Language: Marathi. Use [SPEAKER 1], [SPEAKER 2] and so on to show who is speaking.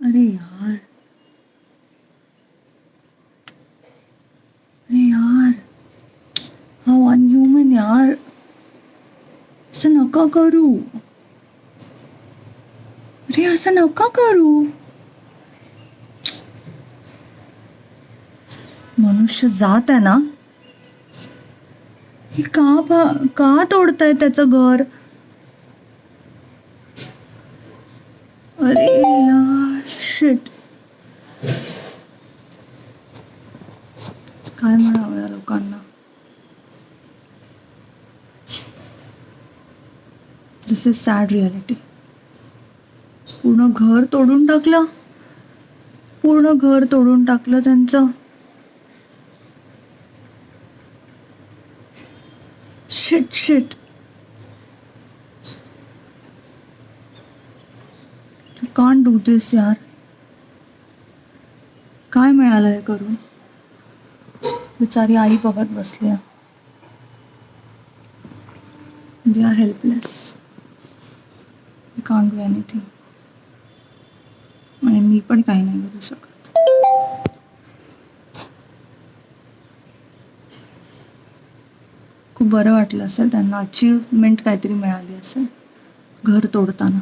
[SPEAKER 1] अरे यार, अरे यार, हाउ अनह्युमन यार, असं नका करू. अरे असं नका करू. मनुष्य जात आहे ना, हे का तोडताय त्याचं घर. अरे यार, शिट. काय म्हणावं या लोकांना. This is sad reality. पूर्ण घर तोडून टाकलं, पूर्ण घर तोडून टाकलं त्यांचं. Shit shit. You can't do this यार. काय मिळालं हे करून. बिचारी आई बघत बसली. They are helpless. They can't do anything. आणि मी पण काही नाही करू शकत. खूप बरं वाटलं असेल त्यांना, अचीवमेंट काहीतरी मिळाली असेल घर तोडताना.